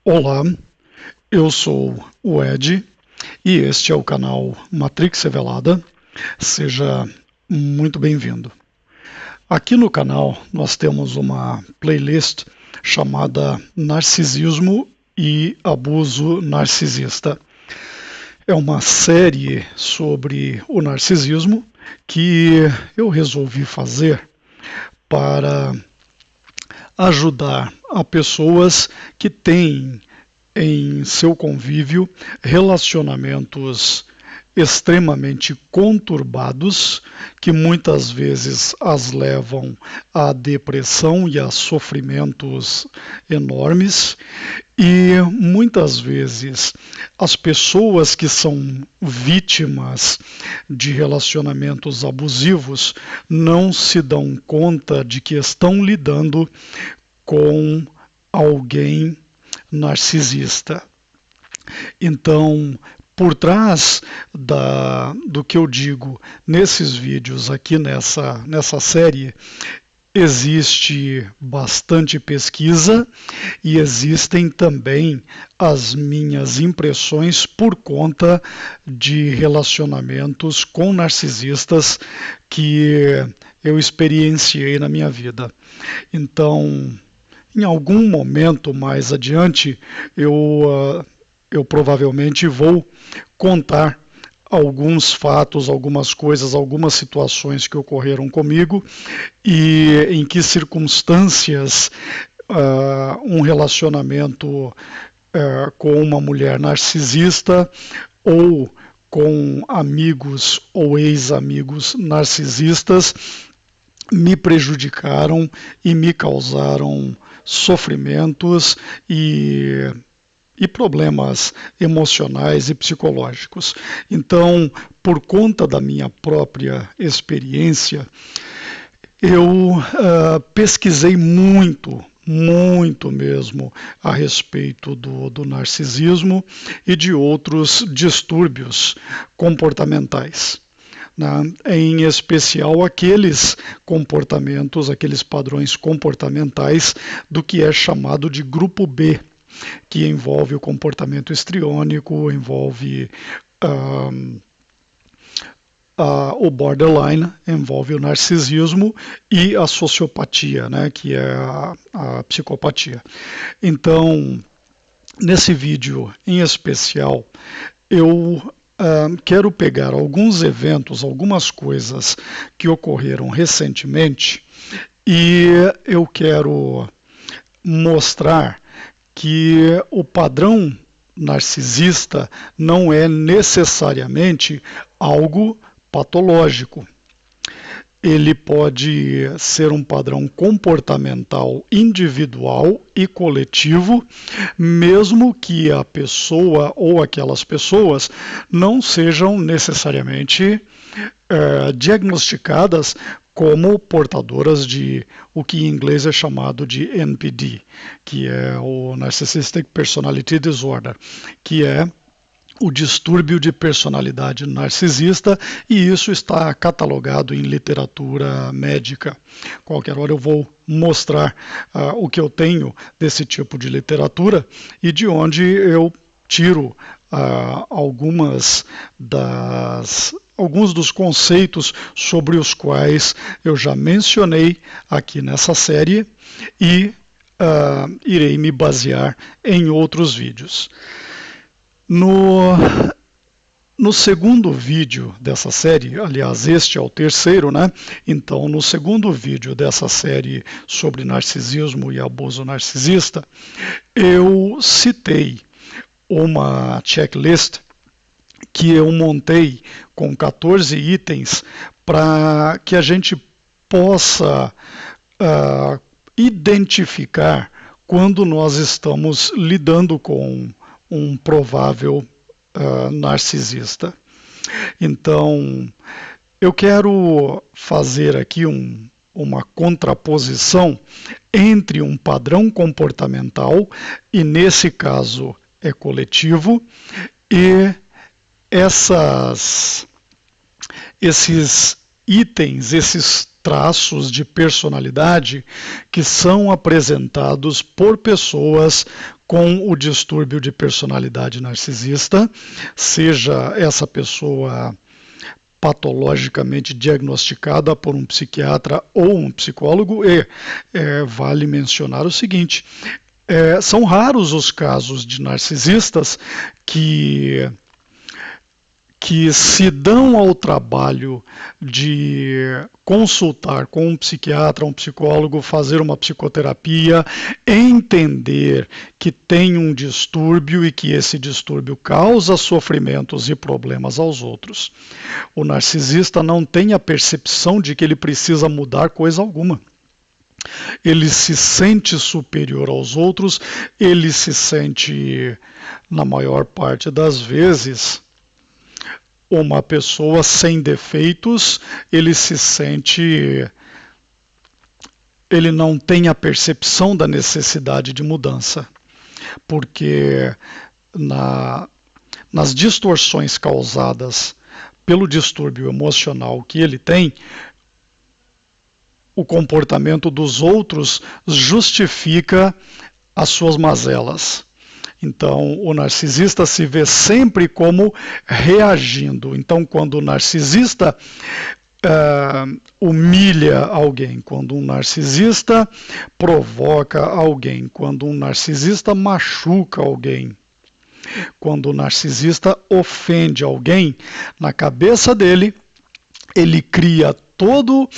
Olá, eu sou o Ed e este é o canal Matrix Revelada. Seja muito bem-vindo. Aqui no canal nós temos uma playlist chamada Narcisismo e Abuso Narcisista. É uma série sobre o narcisismo que eu resolvi fazer para ajudar a pessoas que têm em seu convívio relacionamentos extremamente conturbados, que muitas vezes as levam à depressão e a sofrimentos enormes, e muitas vezes as pessoas que são vítimas de relacionamentos abusivos não se dão conta de que estão lidando com alguém narcisista. Então, por trás do que eu digo nesses vídeos aqui nessa série, existe bastante pesquisa e existem também as minhas impressões por conta de relacionamentos com narcisistas que eu experienciei na minha vida. Então, em algum momento mais adiante, eu provavelmente vou contar alguns fatos, algumas coisas, algumas situações que ocorreram comigo e em que circunstâncias um relacionamento com uma mulher narcisista ou com amigos ou ex-amigos narcisistas me prejudicaram e me causaram sofrimentos e problemas emocionais e psicológicos. Então, por conta da minha própria experiência, eu pesquisei muito mesmo a respeito do narcisismo e de outros distúrbios comportamentais. Em especial aqueles comportamentos, aqueles padrões comportamentais do que é chamado de grupo B, que envolve o comportamento histriônico, envolve o borderline, envolve o narcisismo e a sociopatia, que é a psicopatia. Então, nesse vídeo em especial, eu quero pegar alguns eventos, algumas coisas que ocorreram recentemente e eu quero mostrar que o padrão narcisista não é necessariamente algo patológico. Ele pode ser um padrão comportamental individual e coletivo, mesmo que a pessoa ou aquelas pessoas não sejam necessariamente diagnosticadas como portadoras de o que em inglês é chamado de NPD, que é o Narcissistic Personality Disorder, que é o distúrbio de personalidade narcisista, e isso está catalogado em literatura médica. Qualquer hora eu vou mostrar o que eu tenho desse tipo de literatura e de onde eu tiro alguns dos conceitos sobre os quais eu já mencionei aqui nessa série e irei me basear em outros vídeos. No segundo vídeo dessa série, aliás, este é o terceiro, Então, no segundo vídeo dessa série sobre narcisismo e abuso narcisista, eu citei uma checklist que eu montei com 14 itens para que a gente possa identificar quando nós estamos lidando com um provável narcisista. Então, eu quero fazer aqui uma contraposição entre um padrão comportamental, e nesse caso é coletivo, e esses itens, esses traços de personalidade que são apresentados por pessoas com o distúrbio de personalidade narcisista, seja essa pessoa patologicamente diagnosticada por um psiquiatra ou um psicólogo, e vale mencionar o seguinte, são raros os casos de narcisistas que se dão ao trabalho de consultar com um psiquiatra, um psicólogo, fazer uma psicoterapia, entender que tem um distúrbio e que esse distúrbio causa sofrimentos e problemas aos outros. O narcisista não tem a percepção de que ele precisa mudar coisa alguma. Ele se sente superior aos outros, ele se sente, na maior parte das vezes, uma pessoa sem defeitos, ele se sente, ele não tem a percepção da necessidade de mudança, porque nas distorções causadas pelo distúrbio emocional que ele tem, o comportamento dos outros justifica as suas mazelas. Então, o narcisista se vê sempre como reagindo. Então, quando o narcisista humilha alguém, quando um narcisista provoca alguém, quando um narcisista machuca alguém, quando o narcisista ofende alguém, na cabeça dele, ele cria todo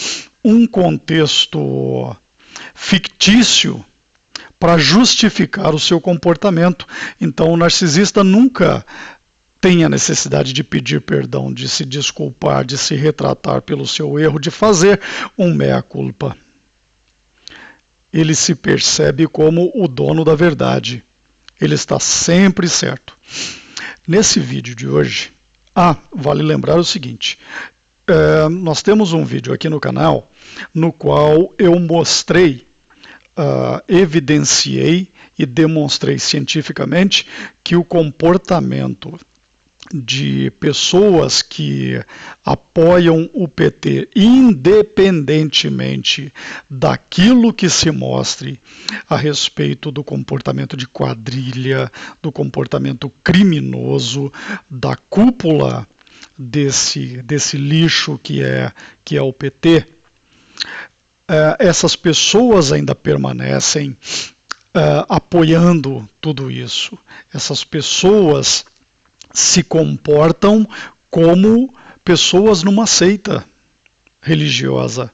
um contexto fictício para justificar o seu comportamento. Então, o narcisista nunca tem a necessidade de pedir perdão, de se desculpar, de se retratar pelo seu erro, de fazer um mea-culpa. Ele se percebe como o dono da verdade. Ele está sempre certo. Nesse vídeo de hoje, vale lembrar o seguinte, nós temos um vídeo aqui no canal no qual eu mostrei, evidenciei e demonstrei cientificamente que o comportamento de pessoas que apoiam o PT, independentemente daquilo que se mostre a respeito do comportamento de quadrilha, do comportamento criminoso, da cúpula desse lixo que é o PT, essas pessoas ainda permanecem apoiando tudo isso. Essas pessoas se comportam como pessoas numa seita religiosa.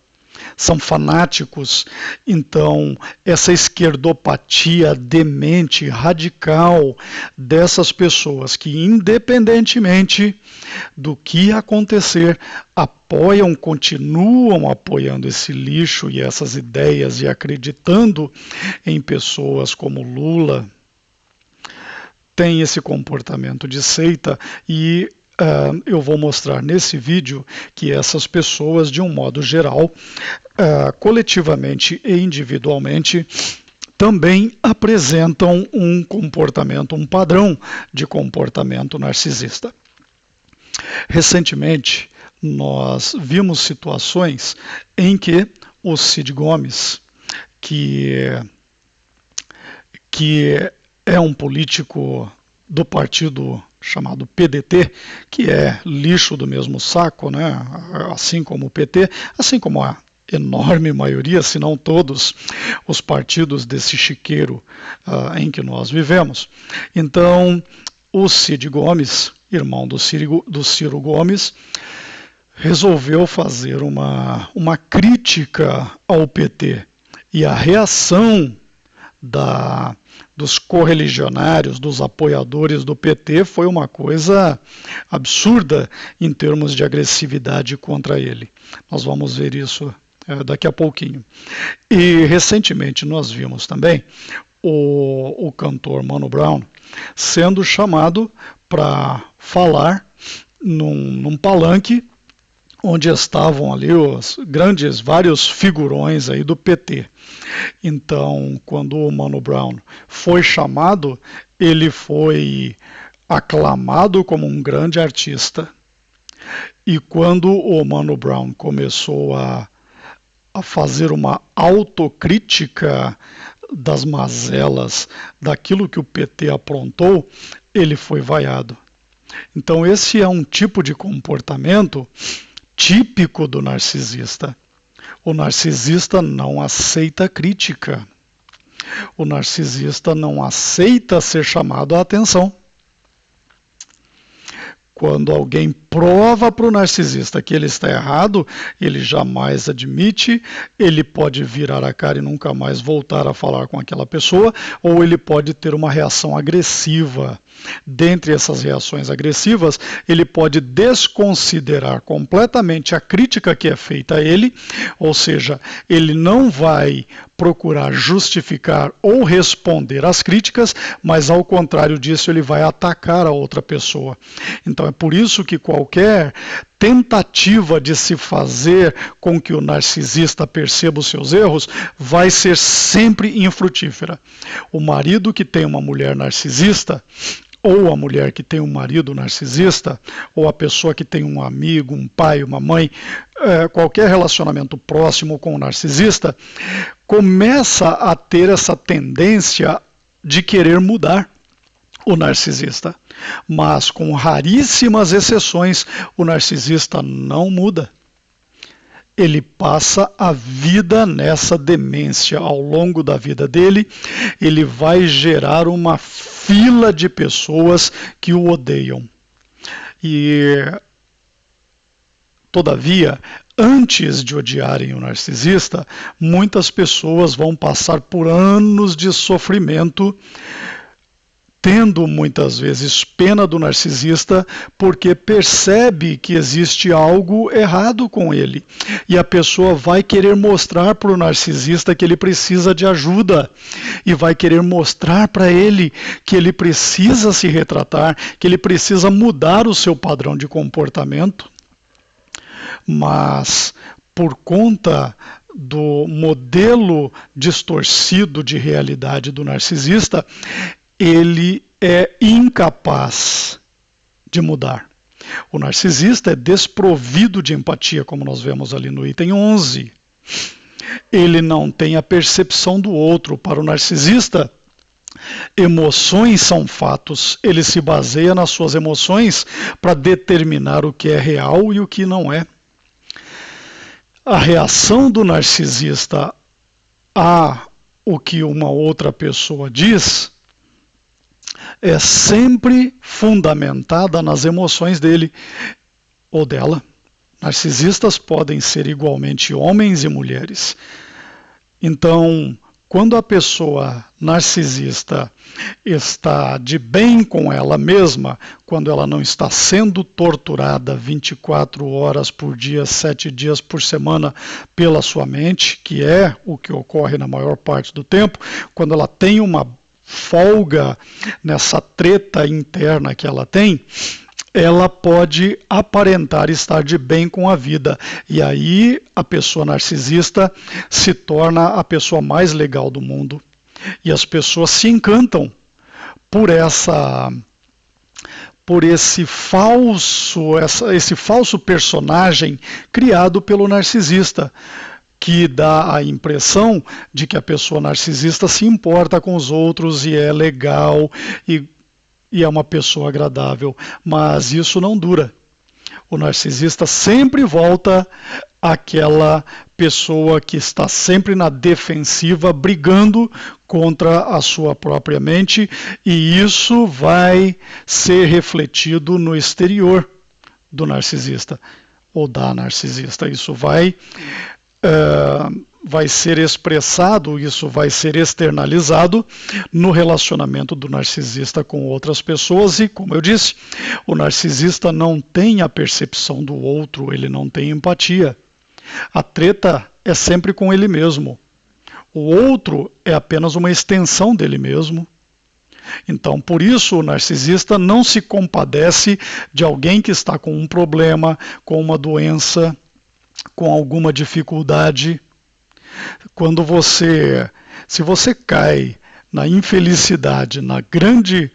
São fanáticos. Então, essa esquerdopatia demente, radical dessas pessoas que, independentemente do que acontecer, apoiam, continuam apoiando esse lixo e essas ideias e acreditando em pessoas como Lula, tem esse comportamento de seita e eu vou mostrar nesse vídeo que essas pessoas, de um modo geral, coletivamente e individualmente, também apresentam um comportamento, um padrão de comportamento narcisista. Recentemente, nós vimos situações em que o Cid Gomes, que é um político do partido chamado PDT, que é lixo do mesmo saco, né? Assim como o PT, assim como a enorme maioria, se não todos, os partidos desse chiqueiro em que nós vivemos. Então, o Cid Gomes, irmão do Ciro Gomes, resolveu fazer uma crítica ao PT. E a reação dos correligionários, dos apoiadores do PT, foi uma coisa absurda em termos de agressividade contra ele. Nós vamos ver isso daqui a pouquinho. E recentemente nós vimos também o cantor Mano Brown sendo chamado para falar num palanque onde estavam ali vários figurões aí do PT. Então, quando o Mano Brown foi chamado, ele foi aclamado como um grande artista. E quando o Mano Brown começou a fazer uma autocrítica das mazelas, daquilo que o PT aprontou, ele foi vaiado. Então esse é um tipo de comportamento típico do narcisista. O narcisista não aceita crítica. O narcisista não aceita ser chamado a atenção. Quando alguém prova para o narcisista que ele está errado, ele jamais admite, ele pode virar a cara e nunca mais voltar a falar com aquela pessoa, ou ele pode ter uma reação agressiva. Dentre essas reações agressivas, ele pode desconsiderar completamente a crítica que é feita a ele, ou seja, ele não vai procurar justificar ou responder às críticas, mas ao contrário disso ele vai atacar a outra pessoa. Então é por isso que qualquer tentativa de se fazer com que o narcisista perceba os seus erros vai ser sempre infrutífera. O marido que tem uma mulher narcisista, ou a mulher que tem um marido narcisista, ou a pessoa que tem um amigo, um pai, uma mãe, qualquer relacionamento próximo com o narcisista, começa a ter essa tendência de querer mudar o narcisista. Mas, com raríssimas exceções, o narcisista não muda. Ele passa a vida nessa demência. Ao longo da vida dele, ele vai gerar uma fila de pessoas que o odeiam. E, todavia, antes de odiarem o narcisista, muitas pessoas vão passar por anos de sofrimento, tendo muitas vezes pena do narcisista, porque percebe que existe algo errado com ele. E a pessoa vai querer mostrar para o narcisista que ele precisa de ajuda. E vai querer mostrar para ele que ele precisa se retratar, que ele precisa mudar o seu padrão de comportamento. Mas, por conta do modelo distorcido de realidade do narcisista, ele é incapaz de mudar. O narcisista é desprovido de empatia, como nós vemos ali no item 11. Ele não tem a percepção do outro. Para o narcisista, emoções são fatos. Ele se baseia nas suas emoções para determinar o que é real e o que não é. A reação do narcisista a o que uma outra pessoa diz é sempre fundamentada nas emoções dele ou dela. Narcisistas podem ser igualmente homens e mulheres. Então, quando a pessoa narcisista está de bem com ela mesma, quando ela não está sendo torturada 24 horas por dia, 7 dias por semana pela sua mente, que é o que ocorre na maior parte do tempo, quando ela tem uma folga nessa treta interna que ela tem, ela pode aparentar estar de bem com a vida. E aí a pessoa narcisista se torna a pessoa mais legal do mundo. E as pessoas se encantam por esse falso personagem criado pelo narcisista, que dá a impressão de que a pessoa narcisista se importa com os outros e é legal e é uma pessoa agradável, mas isso não dura. O narcisista sempre volta àquela pessoa que está sempre na defensiva, brigando contra a sua própria mente, e isso vai ser refletido no exterior do narcisista ou da narcisista. Isso vai ser expressado, isso vai ser externalizado no relacionamento do narcisista com outras pessoas. E, como eu disse, o narcisista não tem a percepção do outro, ele não tem empatia. A treta é sempre com ele mesmo. O outro é apenas uma extensão dele mesmo. Então, por isso, o narcisista não se compadece de alguém que está com um problema, com uma doença, com alguma dificuldade. Se você cai na infelicidade, na grande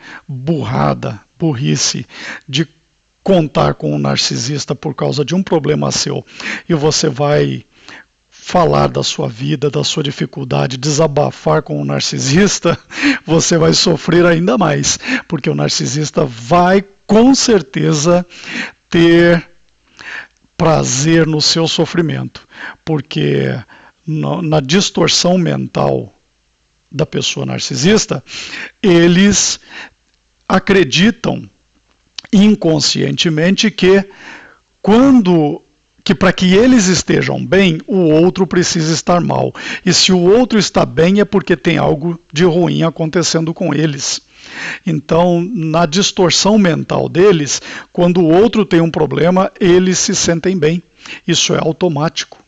burrice de contar com um narcisista por causa de um problema seu, e você vai falar da sua vida, da sua dificuldade, desabafar com o narcisista, você vai sofrer ainda mais, porque o narcisista vai com certeza ter prazer no seu sofrimento, porque na distorção mental da pessoa narcisista, eles acreditam inconscientemente que para que eles estejam bem, o outro precisa estar mal. E se o outro está bem é porque tem algo de ruim acontecendo com eles. Então, na distorção mental deles, quando o outro tem um problema, eles se sentem bem. Isso é automático.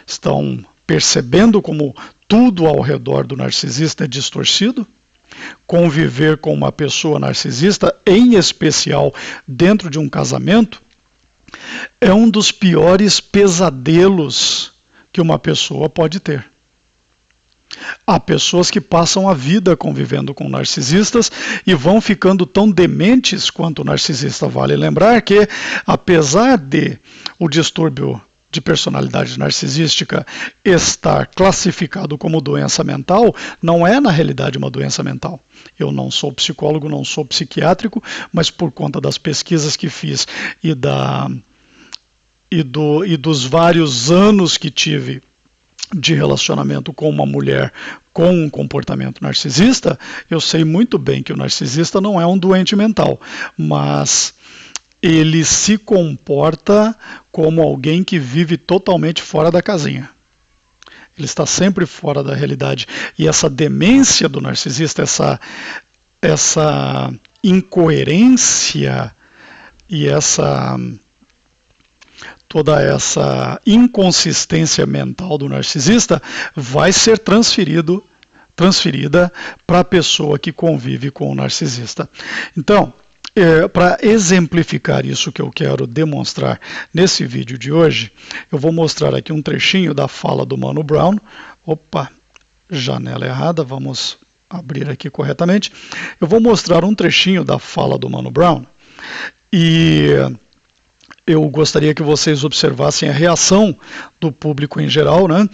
Estão percebendo como tudo ao redor do narcisista é distorcido? Conviver com uma pessoa narcisista, em especial dentro de um casamento, é um dos piores pesadelos que uma pessoa pode ter. Há pessoas que passam a vida convivendo com narcisistas e vão ficando tão dementes quanto o narcisista. Vale lembrar que, apesar de o distúrbio de personalidade narcisística estar classificado como doença mental, não é na realidade uma doença mental. Eu não sou psicólogo, não sou psiquiátrico, mas por conta das pesquisas que fiz e dos vários anos que tive de relacionamento com uma mulher com um comportamento narcisista, eu sei muito bem que o narcisista não é um doente mental, mas ele se comporta como alguém que vive totalmente fora da casinha. Ele está sempre fora da realidade. E essa demência do narcisista, essa incoerência e toda essa inconsistência mental do narcisista vai ser transferida para a pessoa que convive com o narcisista. Então, para exemplificar isso que eu quero demonstrar nesse vídeo de hoje, eu vou mostrar aqui um trechinho da fala do Mano Brown. Opa, janela errada, vamos abrir aqui corretamente. Eu vou mostrar um trechinho da fala do Mano Brown e eu gostaria que vocês observassem a reação do público em geral, né?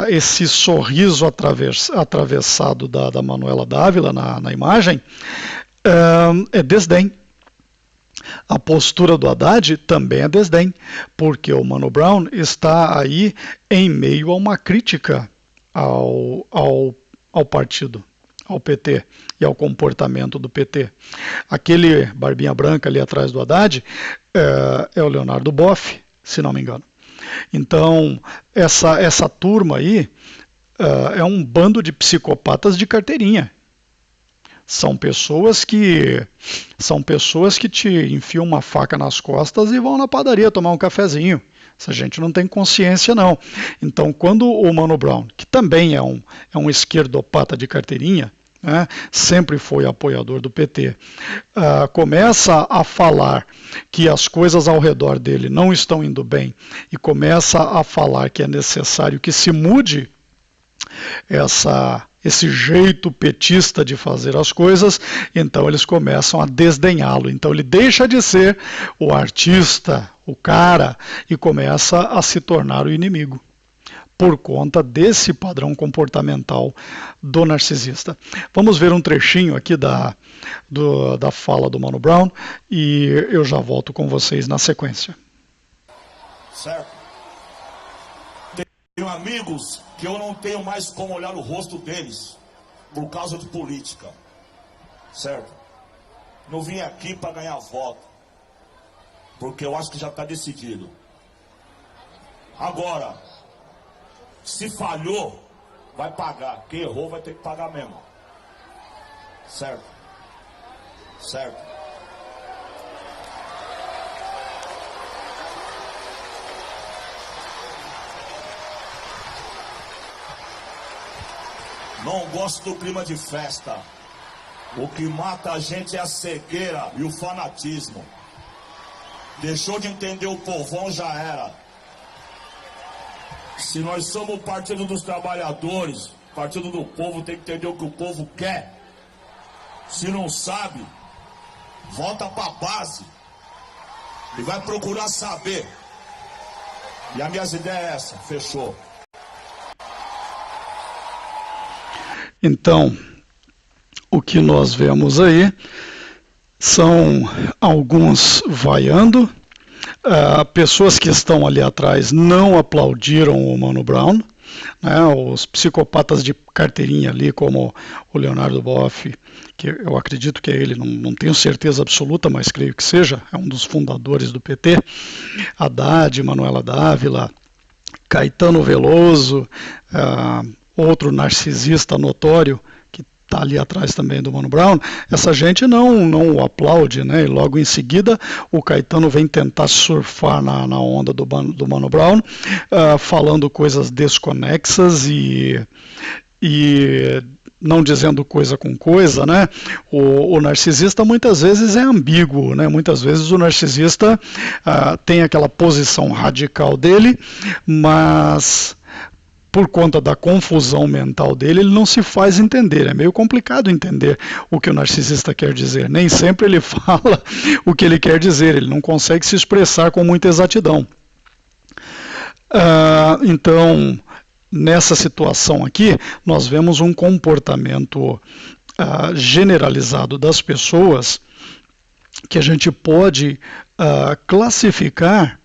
Esse sorriso atravessado da Manuela Dávila na imagem é desdém. A postura do Haddad também é desdém, porque o Mano Brown está aí em meio a uma crítica ao partido, ao PT e ao comportamento do PT. Aquele barbinha branca ali atrás do Haddad é o Leonardo Boff, se não me engano. Então, essa turma aí é um bando de psicopatas de carteirinha. São pessoas que te enfiam uma faca nas costas e vão na padaria tomar um cafezinho. Essa gente não tem consciência, não. Então, quando o Mano Brown, que também é um esquerdopata de carteirinha, né, sempre foi apoiador do PT, começa a falar que as coisas ao redor dele não estão indo bem e começa a falar que é necessário que se mude esse jeito petista de fazer as coisas, então eles começam a desdenhá-lo. Então ele deixa de ser o artista, o cara, e começa a se tornar o inimigo, por conta desse padrão comportamental do narcisista. Vamos ver um trechinho aqui da fala do Mano Brown e eu já volto com vocês na sequência. Certo? Tenho amigos que eu não tenho mais como olhar o rosto deles por causa de política. Certo? Não vim aqui para ganhar voto, porque eu acho que já está decidido. Agora, se falhou, vai pagar. Quem errou vai ter que pagar mesmo. Certo? Certo? Não gosto do clima de festa. O que mata a gente é a cegueira e o fanatismo. Deixou de entender o povão, já era. Se nós somos o Partido dos Trabalhadores, Partido do Povo, tem que entender o que o povo quer. Se não sabe, volta pra base e vai procurar saber. E as minhas ideias é essa, fechou. Então, o que nós vemos aí são alguns vaiando, pessoas que estão ali atrás não aplaudiram o Mano Brown, né, os psicopatas de carteirinha ali, como o Leonardo Boff, que eu acredito que é ele, não tenho certeza absoluta, mas creio que seja, é um dos fundadores do PT, Haddad, Manuela Dávila, Caetano Veloso, outro narcisista notório, que está ali atrás também do Mano Brown, essa gente não o aplaude, né? E logo em seguida o Caetano vem tentar surfar na onda do Mano Brown, falando coisas desconexas e não dizendo coisa com coisa, né? O narcisista muitas vezes é ambíguo, né? Muitas vezes o narcisista tem aquela posição radical dele, mas por conta da confusão mental dele, ele não se faz entender. É meio complicado entender o que o narcisista quer dizer. Nem sempre ele fala o que ele quer dizer, ele não consegue se expressar com muita exatidão. Então, nessa situação aqui, nós vemos um comportamento generalizado das pessoas que a gente pode classificar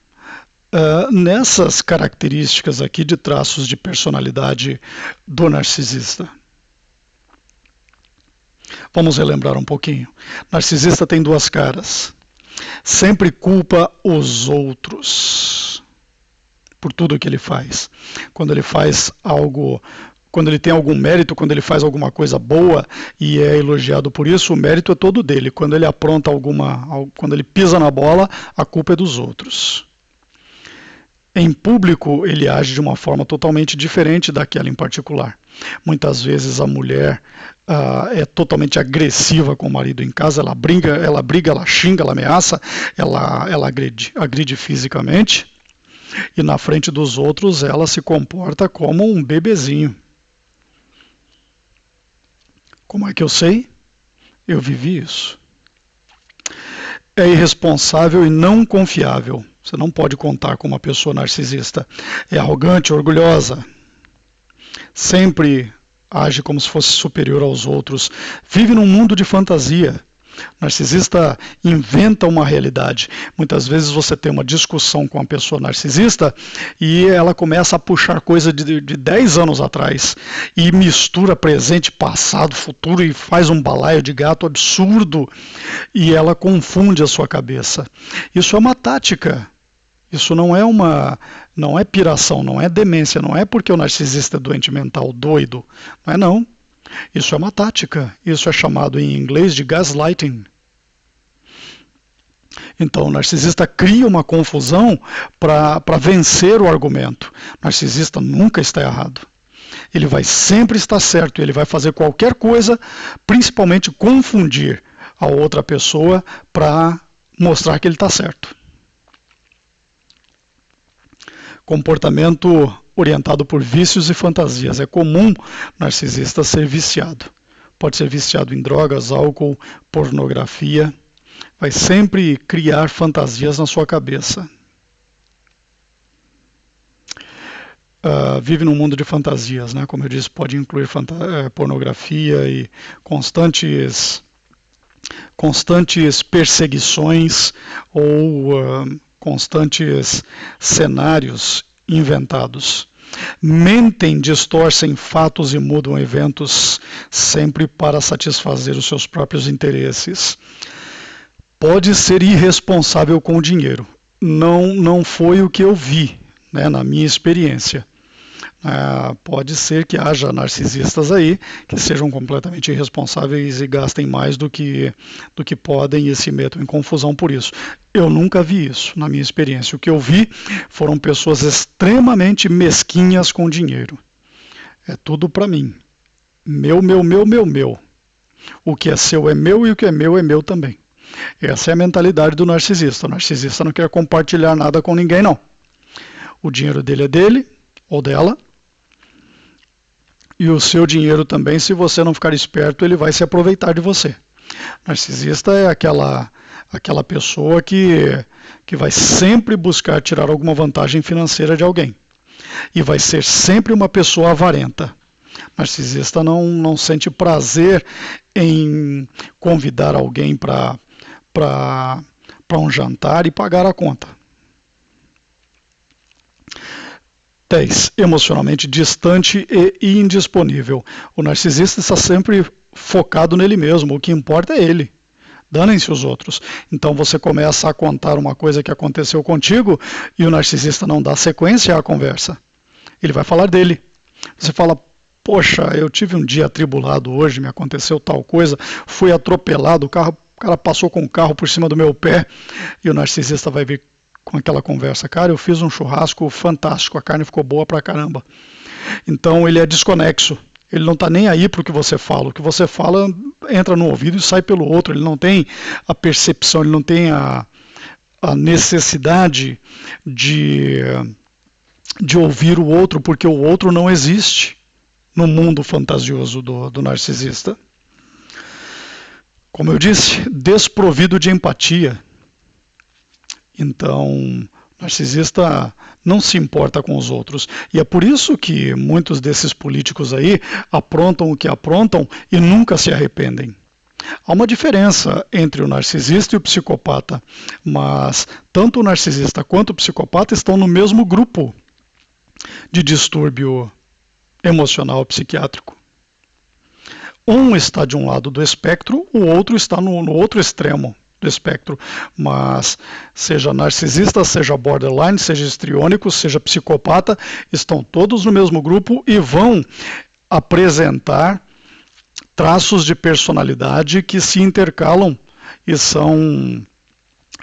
nessas características aqui de traços de personalidade do narcisista. Vamos relembrar um pouquinho. Narcisista tem duas caras. Sempre culpa os outros por tudo que ele faz. Quando ele faz algo, quando ele tem algum mérito, quando ele faz alguma coisa boa e é elogiado por isso, o mérito é todo dele. Quando ele apronta quando ele pisa na bola, a culpa é dos outros. Em público, ele age de uma forma totalmente diferente daquela em particular. Muitas vezes a mulher é totalmente agressiva com o marido em casa, ela briga, ela xinga, ela ameaça, ela agride fisicamente, e na frente dos outros ela se comporta como um bebezinho. Como é que eu sei? Eu vivi isso. É irresponsável e não confiável. Você não pode contar com uma pessoa narcisista. É arrogante, orgulhosa. Sempre age como se fosse superior aos outros. Vive num mundo de fantasia. O narcisista inventa uma realidade. Muitas vezes você tem uma discussão com uma pessoa narcisista e ela começa a puxar coisa de 10 anos atrás e mistura presente, passado, futuro e faz um balaio de gato absurdo e ela confunde a sua cabeça. Isso é uma tática. Isso não é piração, não é demência, não é porque o narcisista é doente mental, doido. Não é não. Isso é uma tática. Isso é chamado em inglês de gaslighting. Então o narcisista cria uma confusão para vencer o argumento. O narcisista nunca está errado. Ele vai sempre estar certo. Ele vai fazer qualquer coisa, principalmente confundir a outra pessoa para mostrar que ele está certo. Comportamento orientado por vícios e fantasias. É comum narcisista ser viciado. Pode ser viciado em drogas, álcool, pornografia. Vai sempre criar fantasias na sua cabeça. Vive num mundo de fantasias, né? Como eu disse, pode incluir pornografia e constantes perseguições ou constantes cenários inventados. Mentem, distorcem fatos e mudam eventos sempre para satisfazer os seus próprios interesses. Pode ser irresponsável com o dinheiro. Não foi o que eu vi, né, na minha experiência. Pode ser que haja narcisistas aí que sejam completamente irresponsáveis e gastem mais do que podem e se metam em confusão por isso. Eu nunca vi isso na minha experiência. O que eu vi foram pessoas extremamente mesquinhas com dinheiro. É tudo para mim. Meu. O que é seu é meu e o que é meu também. Essa é a mentalidade do narcisista. O narcisista não quer compartilhar nada com ninguém, não. O dinheiro dele é dele ou dela. E o seu dinheiro também, se você não ficar esperto, ele vai se aproveitar de você. Narcisista é aquela pessoa que vai sempre buscar tirar alguma vantagem financeira de alguém. E vai ser sempre uma pessoa avarenta. Narcisista não sente prazer em convidar alguém para um jantar e pagar a conta. 10. Emocionalmente distante e indisponível. O narcisista está sempre focado nele mesmo, o que importa é ele. Danem-se os outros. Então você começa a contar uma coisa que aconteceu contigo e o narcisista não dá sequência à conversa. Ele vai falar dele. Você fala, poxa, eu tive um dia atribulado hoje, me aconteceu tal coisa, fui atropelado, o cara passou com o carro por cima do meu pé, e o narcisista vai vir com aquela conversa, cara, eu fiz um churrasco fantástico, a carne ficou boa pra caramba. Então ele é desconexo, ele não está nem aí para o que você fala, o que você fala entra no ouvido e sai pelo outro, ele não tem a percepção, ele não tem a necessidade de ouvir o outro, porque o outro não existe no mundo fantasioso do narcisista. Como eu disse, desprovido de empatia. Então, o narcisista não se importa com os outros. E é por isso que muitos desses políticos aí aprontam o que aprontam e nunca se arrependem. Há uma diferença entre o narcisista e o psicopata, mas tanto o narcisista quanto o psicopata estão no mesmo grupo de distúrbio emocional psiquiátrico. Um está de um lado do espectro, o outro está no outro extremo do espectro, mas seja narcisista, seja borderline, seja histriônico, seja psicopata, estão todos no mesmo grupo e vão apresentar traços de personalidade que se intercalam e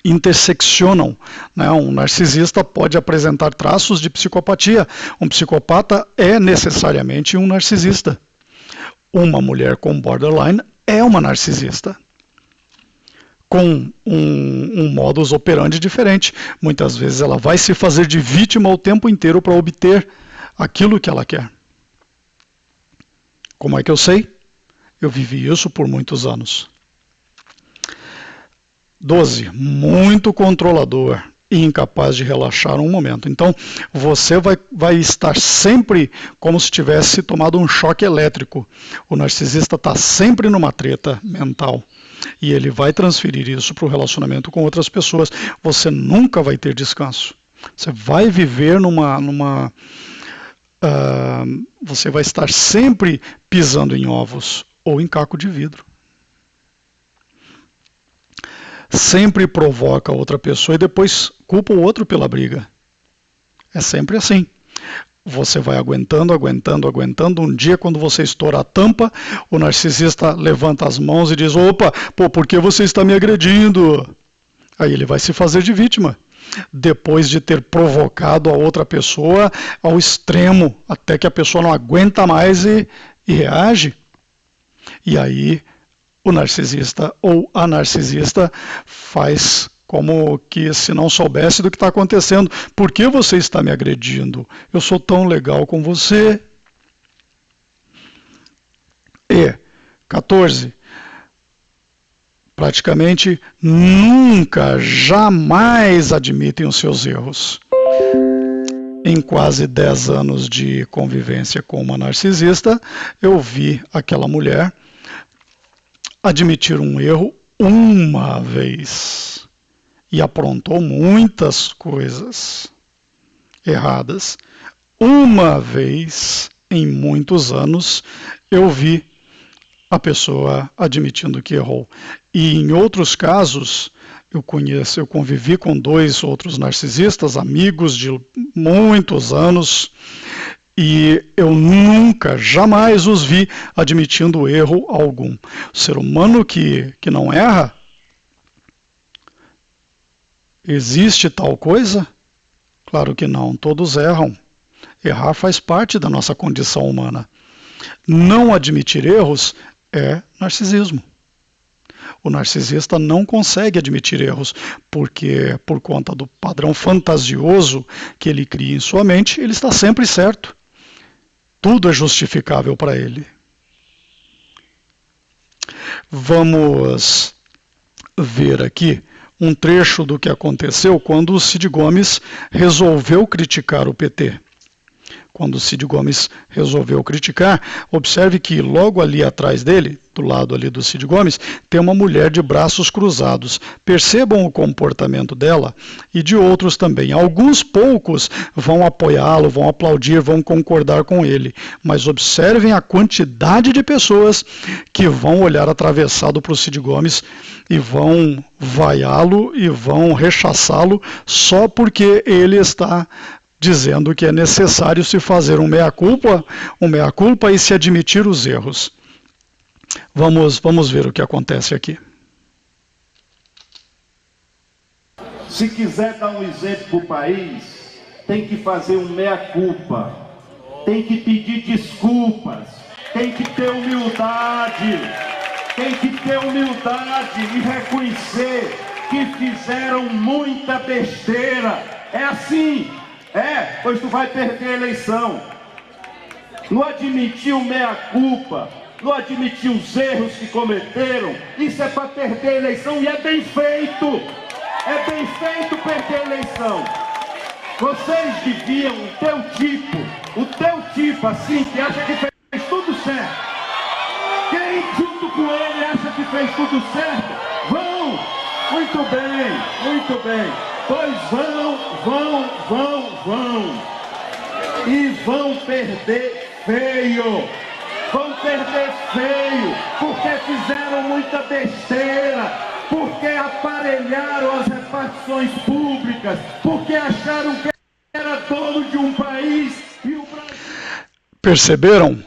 interseccionam. Né? Um narcisista pode apresentar traços de psicopatia, um psicopata é necessariamente um narcisista. Uma mulher com borderline é uma narcisista, com um modus operandi diferente. Muitas vezes ela vai se fazer de vítima o tempo inteiro para obter aquilo que ela quer. Como é que eu sei? Eu vivi isso por muitos anos. 12. Muito controlador e incapaz de relaxar um momento. Então, você vai estar sempre como se tivesse tomado um choque elétrico. O narcisista está sempre numa treta mental. E ele vai transferir isso para o relacionamento com outras pessoas. Você nunca vai ter descanso. Você vai viver você vai estar sempre pisando em ovos ou em caco de vidro. Sempre provoca outra pessoa e depois culpa o outro pela briga. É sempre assim. Você vai aguentando. Um dia, quando você estoura a tampa, o narcisista levanta as mãos e diz, opa, por que você está me agredindo? Aí ele vai se fazer de vítima, depois de ter provocado a outra pessoa ao extremo, até que a pessoa não aguenta mais e reage. E aí o narcisista ou a narcisista faz como que se não soubesse do que está acontecendo. Por que você está me agredindo? Eu sou tão legal com você. E 14. Praticamente nunca, jamais admitem os seus erros. Em quase 10 anos de convivência com uma narcisista, eu vi aquela mulher admitir um erro uma vez e aprontou muitas coisas erradas. Uma vez em muitos anos eu vi a pessoa admitindo que errou. E em outros casos, eu convivi com 2 outros narcisistas, amigos de muitos anos, e eu nunca, jamais os vi admitindo erro algum. O ser humano que não erra, existe tal coisa? Claro que não, todos erram. Errar faz parte da nossa condição humana. Não admitir erros é narcisismo. O narcisista não consegue admitir erros, porque por conta do padrão fantasioso que ele cria em sua mente, ele está sempre certo. Tudo é justificável para ele. Vamos ver aqui um trecho do que aconteceu quando o Cid Gomes resolveu criticar o PT. Quando o Cid Gomes resolveu criticar, observe que logo ali atrás dele, do lado ali do Cid Gomes, tem uma mulher de braços cruzados. Percebam o comportamento dela e de outros também. Alguns poucos vão apoiá-lo, vão aplaudir, vão concordar com ele. Mas observem a quantidade de pessoas que vão olhar atravessado para o Cid Gomes e vão vaiá-lo e vão rechaçá-lo só porque ele está dizendo que é necessário se fazer um meia-culpa e se admitir os erros. Vamos ver o que acontece aqui. Se quiser dar um exemplo para o país, tem que fazer um meia-culpa, tem que pedir desculpas, tem que ter humildade, e reconhecer que fizeram muita besteira. É assim. Pois tu vai perder a eleição. Não admitir o meia-culpa, não admitir os erros que cometeram, isso é para perder a eleição e é bem feito. É bem feito perder a eleição. Vocês deviam, o teu tipo assim, que acha que fez tudo certo. Quem junto com ele acha que fez tudo certo, vão. Muito bem. Pois vão. E vão perder feio. Porque fizeram muita besteira. Porque aparelharam as repartições públicas. Porque acharam que era dono de um país. E o Brasil... Perceberam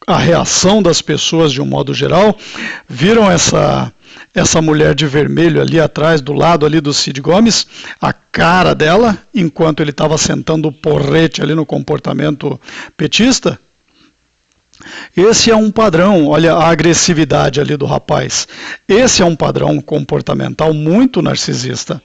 a reação das pessoas de um modo geral? Viram essa mulher de vermelho ali atrás, do lado ali do Cid Gomes, a cara dela, enquanto ele estava sentando o porrete ali no comportamento petista? Esse é um padrão, olha a agressividade ali do rapaz. Esse é um padrão comportamental muito narcisista.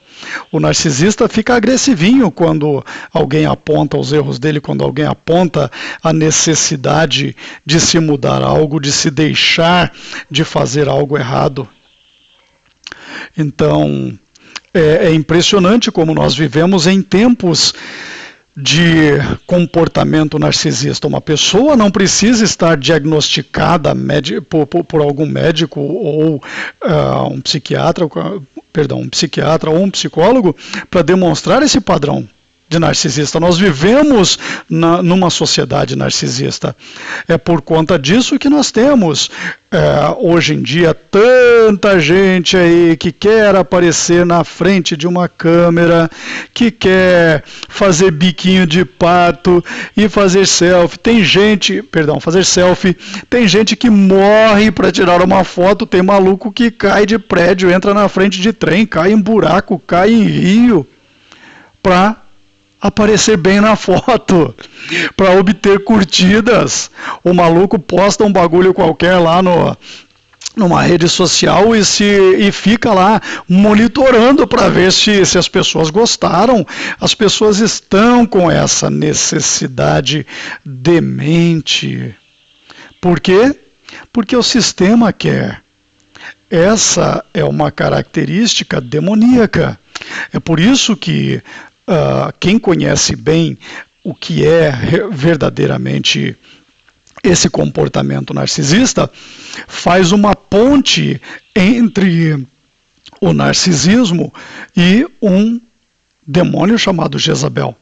O narcisista fica agressivinho quando alguém aponta os erros dele, quando alguém aponta a necessidade de se mudar algo, de se deixar de fazer algo errado. Então, é impressionante como nós vivemos em tempos de comportamento narcisista. Uma pessoa não precisa estar diagnosticada por algum médico ou um psiquiatra ou um psicólogo para demonstrar esse padrão de narcisista. Nós vivemos numa sociedade narcisista. É por conta disso que nós temos hoje em dia tanta gente aí que quer aparecer na frente de uma câmera, que quer fazer biquinho de pato e fazer selfie. Fazer selfie. Tem gente que morre para tirar uma foto, tem maluco que cai de prédio, entra na frente de trem, cai em buraco, cai em rio para aparecer bem na foto, para obter curtidas. O maluco posta um bagulho qualquer lá numa rede social e fica lá monitorando para ver se as pessoas gostaram. As pessoas estão com essa necessidade demente. Por quê? Porque o sistema quer. Essa é uma característica demoníaca. É por isso que quem conhece bem o que é verdadeiramente esse comportamento narcisista, faz uma ponte entre o narcisismo e um demônio chamado Jezabel,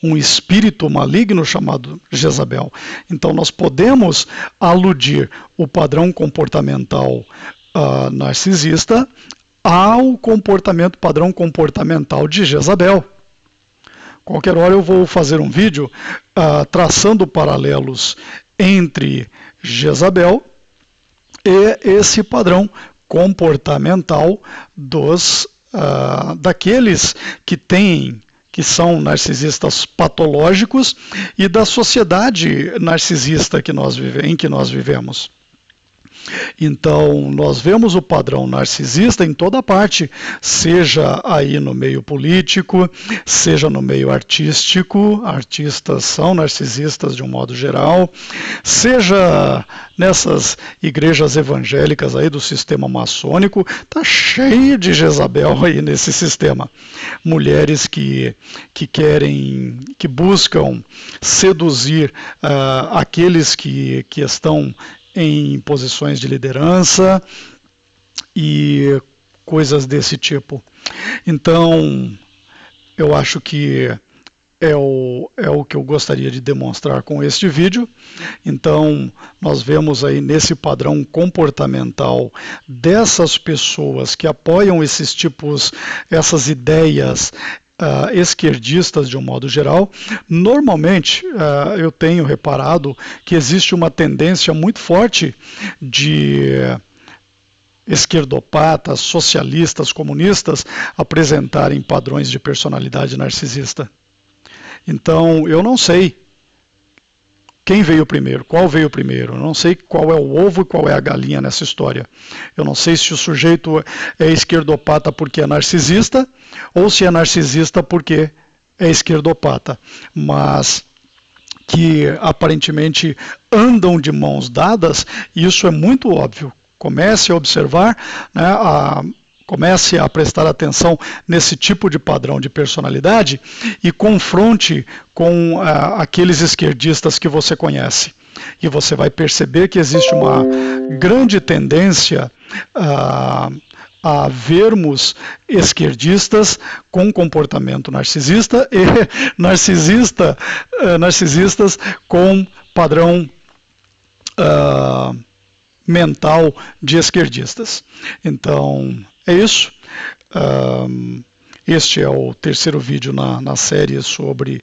um espírito maligno chamado Jezabel. Então nós podemos aludir o padrão comportamental narcisista ao padrão comportamental de Jezabel. Qualquer hora eu vou fazer um vídeo traçando paralelos entre Jezabel e esse padrão comportamental daqueles que são narcisistas patológicos e da sociedade narcisista em que nós vivemos. Então, nós vemos o padrão narcisista em toda parte, seja aí no meio político, seja no meio artístico, artistas são narcisistas de um modo geral, seja nessas igrejas evangélicas aí do sistema maçônico, tá cheio de Jezabel aí nesse sistema. Mulheres que querem, que buscam seduzir aqueles que estão em posições de liderança e coisas desse tipo. Então, eu acho que é o que eu gostaria de demonstrar com este vídeo. Então, nós vemos aí nesse padrão comportamental dessas pessoas que apoiam esses tipos, essas ideias esquerdistas de um modo geral. Normalmente eu tenho reparado que existe uma tendência muito forte de esquerdopatas, socialistas, comunistas apresentarem padrões de personalidade narcisista. Então eu não sei quem veio primeiro, qual veio primeiro, eu não sei qual é o ovo e qual é a galinha nessa história. Eu não sei se o sujeito é esquerdopata porque é narcisista, ou se é narcisista porque é esquerdopata, mas que aparentemente andam de mãos dadas, isso é muito óbvio. Comece a observar, né, comece a prestar atenção nesse tipo de padrão de personalidade e confronte com aqueles esquerdistas que você conhece. E você vai perceber que existe uma grande tendência a vermos esquerdistas com comportamento narcisista e narcisistas com padrão mental de esquerdistas. Então, é isso. Este é o terceiro vídeo na série sobre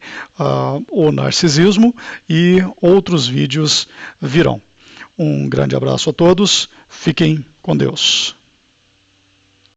o narcisismo e outros vídeos virão. Um grande abraço a todos, fiquem com Deus.